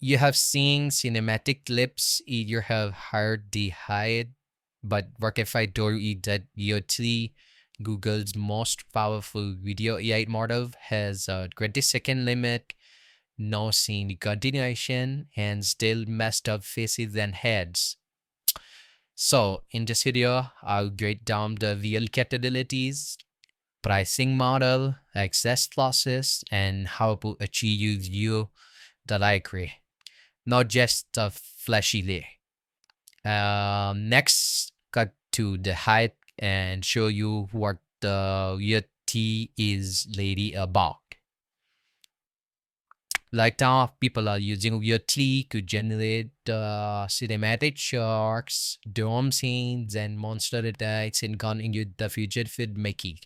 you have seen cinematic clips, you have heard the height, but what if I told you that VO3, Google's most powerful video AI model, has a 20-second limit, no scene continuation, and still messed up faces and heads? So, in this video, I'll break down the real capabilities, pricing model, access losses, and how to achieve you the likely, not just the flashy lay. Next, cut to the height and show you what the Yeti is really about. Like now, people are using Yeti to generate cinematic sharks, dome scenes, and monster attacks in continuing the future filmmaking.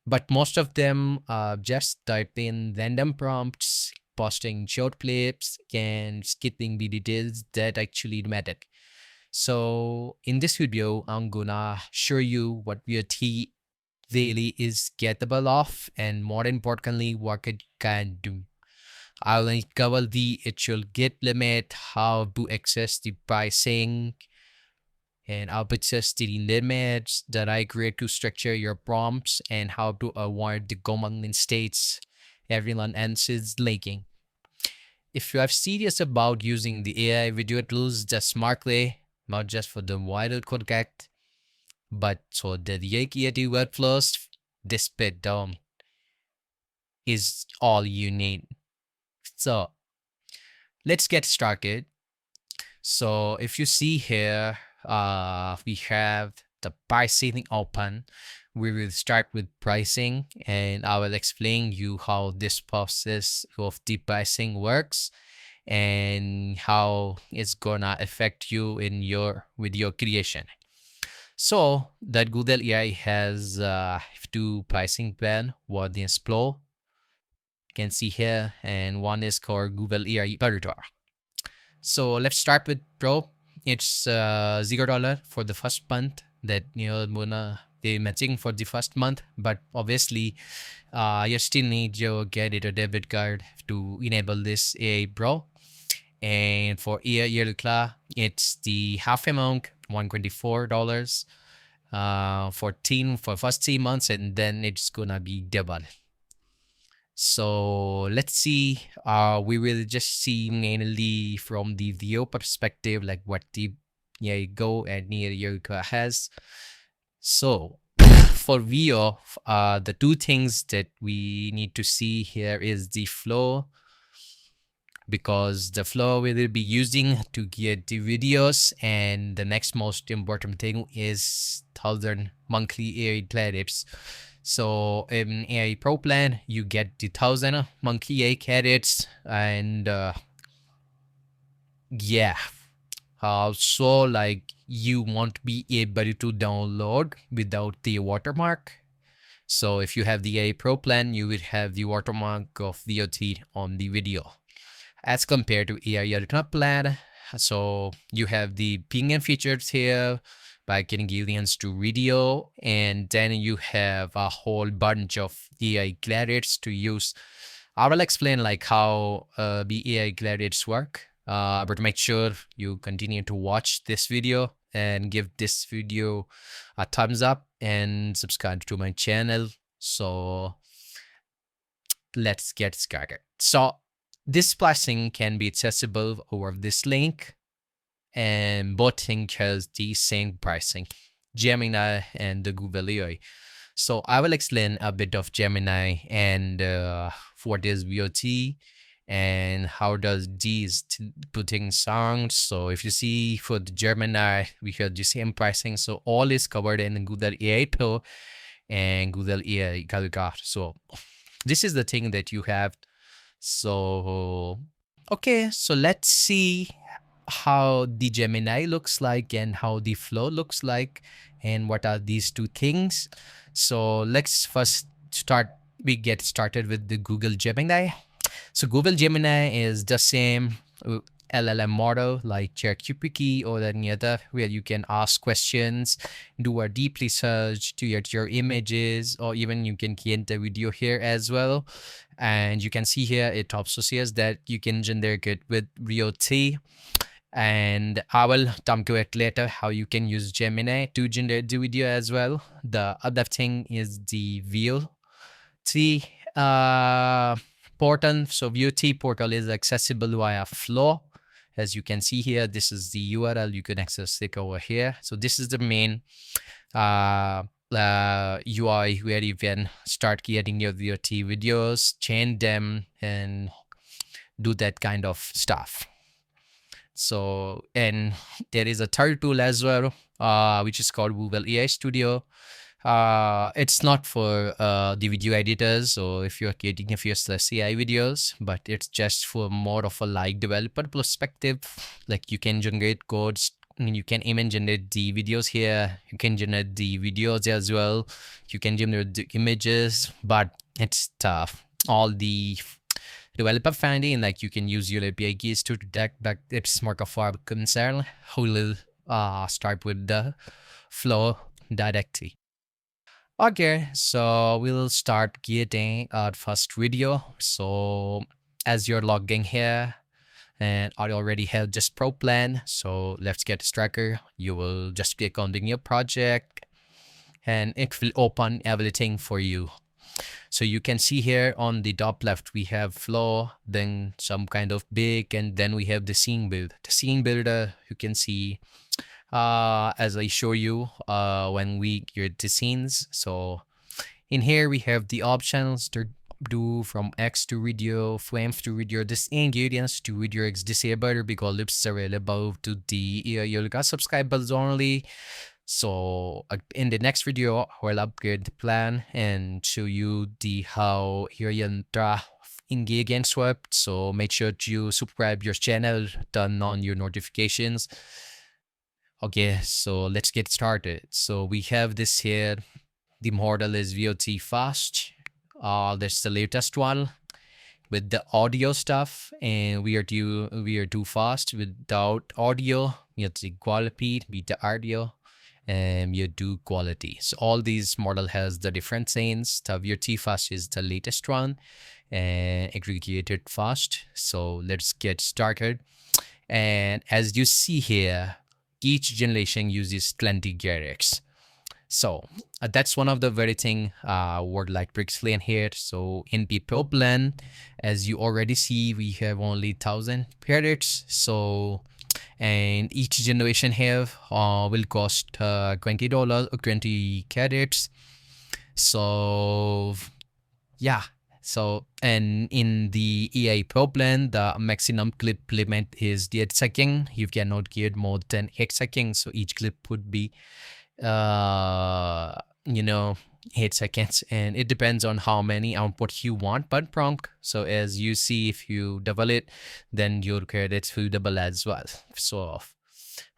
But most of them just type in random prompts, posting short clips, and skipping the details that actually matter. So in this video, I'm gonna show you what VRT really is capable of, and more importantly, what it can do. I'll cover the actual get limit, how to access the pricing, and I'll suggest the limits that I create to structure your prompts and how to avoid the common mistakes everyone else is making. If you are serious about using the AI video tools just smartly, not just for the viral content, but for the creative workflows, this bit down is all you need. So let's get started. So if you see here, we have the pricing open. We will start with pricing, and I will explain you how this process of the pricing works and how it's gonna affect you in your video creation. So that Google AI has two pricing plan. One is Pro, you can see here, and one is called Google AI Predator. So let's start with Pro. It's $0 for the first month that you're gonna be matching for the first month, but obviously you still need your credit or debit card to enable this AI Pro. And for yearly class, it's the half amount, $124 for first 3 months, and then it's gonna be double. So let's see. We will just see mainly from the Veo perspective, like what the Go and Yoga has. So for Veo, the two things that we need to see here is the flow, because the flow we will be using to get the videos, and the next most important thing is 1,000 monthly AI credits. So in AI Pro plan, you get the 1,000 monthly AI credits, and yeah. So like you won't be able to download without the watermark. So if you have the AI Pro plan, you will have the watermark of VOT on the video, as compared to AI Ultra plan. So you have the ping features here by getting aliens to video, and then you have a whole bunch of AI credits to use. I will explain like how the AI credits work, but make sure you continue to watch this video and give this video a thumbs up and subscribe to my channel. So let's get started. So this pricing can be accessible over this link, and both things has the same pricing, Gemini and the Google AI. So I will explain a bit of Gemini and what is VOT and how does these putting sound. So if you see for the Gemini, we have the same pricing. So all is covered in Google AI Pro and Google AI Calculator. So this is the thing that you have. So okay, so let's see how the Gemini looks like and how the flow looks like and what are these two things. So let's first we get started with the Google Gemini. So Google Gemini is the same LLM model like ChatGPT or any other, where you can ask questions, do a deep research to get your images, or even you can create the video here as well. And you can see here it also says that you can generate it with Veo T. And I will come to it later how you can use Gemini to generate the video as well. The other thing is the Veo T portal. So Veo T portal is accessible via Flow. As you can see here, this is the URL. You can access it over here. So this is the main UI where you can start creating your Veo T videos, change them, and do that kind of stuff. So, and there is a third tool as well, which is called Google AI Studio. It's not for the video editors, so if you're creating a few AI videos, but it's just for more of a like developer perspective. Like you can generate codes, and you can even generate the videos here. You can generate the videos as well. You can generate the images, but it's tough. All the developer friendly, like you can use your API keys to detect that it's more of a concern. We'll start with the flow directly. Okay, so we'll start creating our first video. So as you're logging here, and I already have this pro plan, so let's get started. You will just click on the new project and it will open everything for you. So you can see here on the top left, we have flow, then some kind of big, and then we have the scene build. The scene builder, you can see as I show you when we create the scenes. So in here, we have the options to do from X to video, frames to video, this ingredients to video X disable because it's available to the Yoga subscribers only. So in the next video, we'll upgrade the plan and show you the how here you ingredients work. So make sure to subscribe your channel, turn on your notifications. Okay, so let's get started. So we have this here. The model is VOT fast. That's the latest one with the audio stuff, and we are too fast without audio. We have the quality, beat the audio, and you do quality. So all these model has the different things. The VOT fast is the latest one, and aggregated fast. So let's get started. And as you see here, each generation uses 20 GHz. So that's one of the very thing would like to explain here. So in the Pro plan, as you already see, we have only 1000 GHz. So and each generation here will cost $20 or 20 GHz. So yeah. So, and in the EA Pro plan, the maximum clip limit is 8 seconds. You cannot get more than 8 seconds. So each clip would be, 8 seconds. And it depends on how many output you want per prompt. So as you see, if you double it, then your credits will double as well. So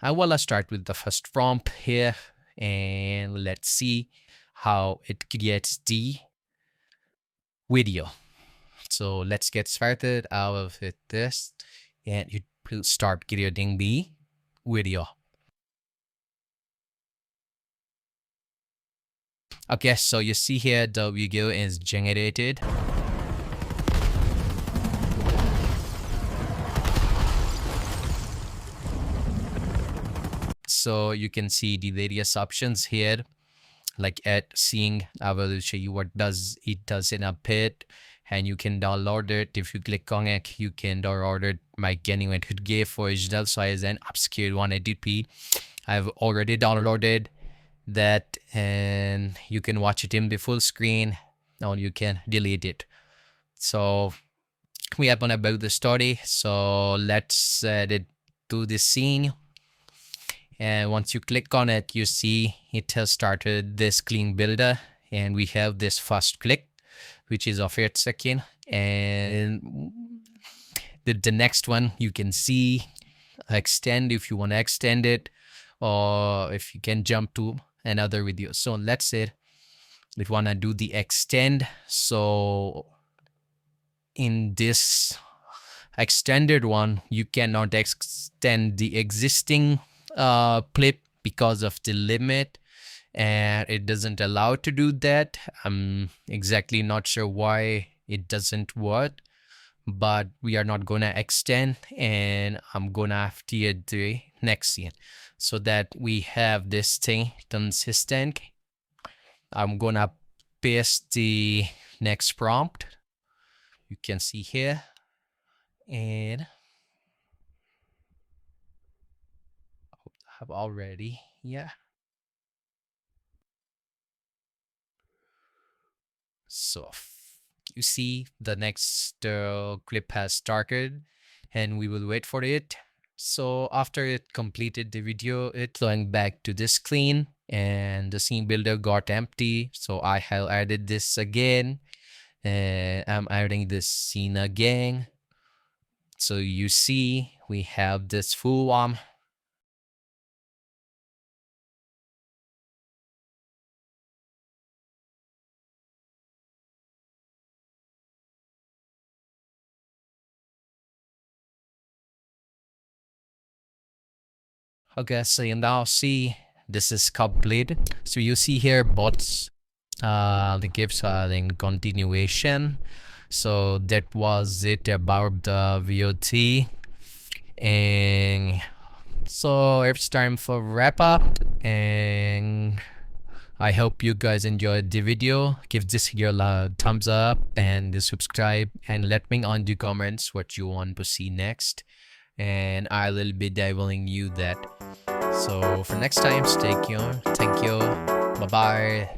I will start with the first prompt here, and let's see how it creates the video. So let's get started out of this, and you will start creating the video. Okay, so you see here the video is generated. So you can see the various options here. Like at seeing, I will show you what it does in a bit, and you can download it. If you click on it, you can download it by getting it could give for original size and upscale 180p. I've already downloaded that, and you can watch it in the full screen, or you can delete it. So we have on about the story. So let's add it to the scene. And once you click on it, you see it has started this clean builder, and we have this first click, which is of 8 seconds. And the next one you can see extend if you want to extend it, or if you can jump to another video. So let's say we want to do the extend. So in this extended one, you cannot extend the existing clip because of the limit, and it doesn't allow to do that. I'm exactly not sure why it doesn't work, but we are not gonna extend, and I'm gonna have to the next scene so that we have this thing consistent. I'm gonna paste the next prompt. You can see here, and have already, yeah. So you see the next clip has started, and we will wait for it. So after it completed the video, it going back to the screen, and the scene builder got empty. So I have added this again, and I'm adding this scene again. So you see we have this full one. Okay, so you now see this is complete. So you see here bots the gifts are in continuation. So that was it about the VOT, and so it's time for wrap up, and I hope you guys enjoyed the video. Give this video a thumbs up and subscribe, and let me on the comments what you want to see next, and I will be diving you that. So for next time, stay tuned. Thank you. Bye bye.